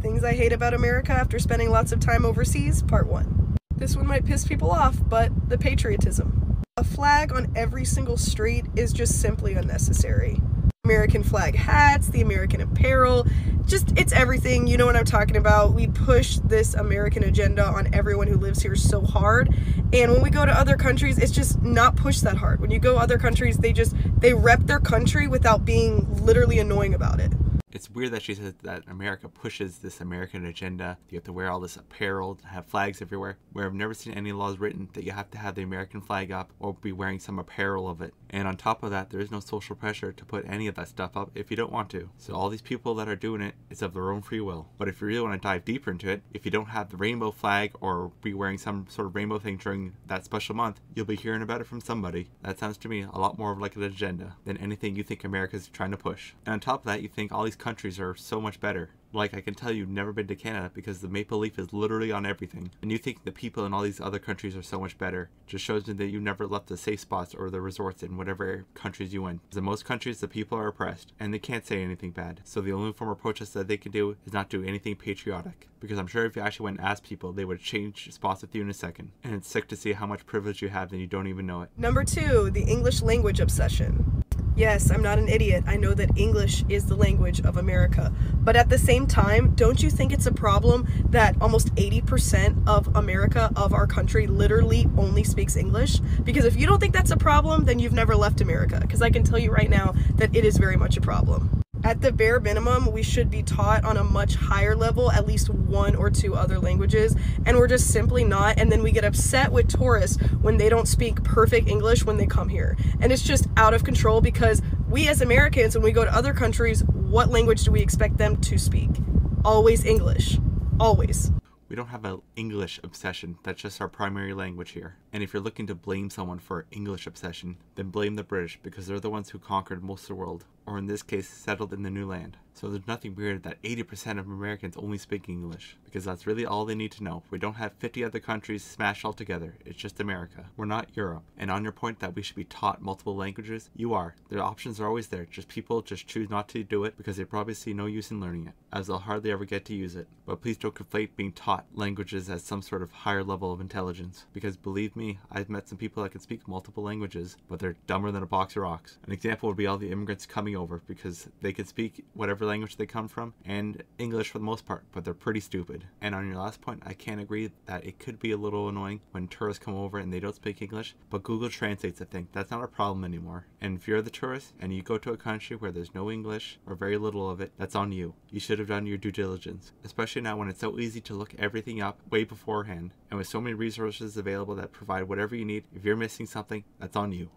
Things I hate about America after spending lots of time overseas, part 1. This one might piss people off, but the patriotism. A flag on every single street is just simply unnecessary. American flag hats, the American apparel, it's everything. You know what I'm talking about. We push this American agenda on everyone who lives here so hard, and when we go to other countries, it's just not pushed that hard. When you go other countries, they rep their country without being literally annoying about it. It's weird that she says that America pushes this American agenda. You have to wear all this apparel, have flags everywhere, where I've never seen any laws written that you have to have the American flag up or be wearing some apparel of it. And on top of that, there is no social pressure to put any of that stuff up if you don't want to. So all these people that are doing it, it's of their own free will. But if you really want to dive deeper into it, if you don't have the rainbow flag or be wearing some sort of rainbow thing during that special month, you'll be hearing about it from somebody. That sounds to me a lot more of like an agenda than anything you think America's trying to push. And on top of that, you think all these countries are so much better. Like, I can tell you've never been to Canada because the maple leaf is literally on everything. And you think the people in all these other countries are so much better. Just shows me that you never left the safe spots or the resorts in whatever countries you went. Because in most countries, the people are oppressed and they can't say anything bad. So the only form of protest that they can do is not do anything patriotic. Because I'm sure if you actually went and asked people, they would change spots with you in a second. And it's sick to see how much privilege you have and you don't even know it. Number 2, the English language obsession. Yes, I'm not an idiot. I know that English is the language of America. But at the same time, don't you think it's a problem that almost 80% of America, of our country, literally only speaks English? Because if you don't think that's a problem, then you've never left America. Because I can tell you right now that it is very much a problem. At the bare minimum, we should be taught on a much higher level at least 1 or 2 other languages, and we're just simply not, and then we get upset with tourists when they don't speak perfect English when they come here. And it's just out of control because we as Americans, when we go to other countries, what language do we expect them to speak? Always English. Always. We don't have an English obsession. That's just our primary language here. And if you're looking to blame someone for English obsession, then blame the British because they're the ones who conquered most of the world, or in this case, settled in the new land. So there's nothing weird that 80% of Americans only speak English, because that's really all they need to know. We don't have 50 other countries smashed all together. It's just America. We're not Europe. And on your point that we should be taught multiple languages, you are. The options are always there. People just choose not to do it because they probably see no use in learning it, as they'll hardly ever get to use it. But please don't conflate being taught languages as some sort of higher level of intelligence, because believe me, I've met some people that can speak multiple languages, but they're dumber than a box of rocks. An example would be all the immigrants coming over, because they can speak whatever language they come from and English for the most part, but they're pretty stupid. And on your last point, I can't agree that it could be a little annoying when tourists come over and they don't speak English, but Google translates a thing. That's not a problem anymore. And if you're the tourist and you go to a country where there's no English or very little of it, that's on you. You should have done your due diligence, especially now when it's so easy to look everything up way beforehand, and with so many resources available that provide whatever you need. If you're missing something, that's on you.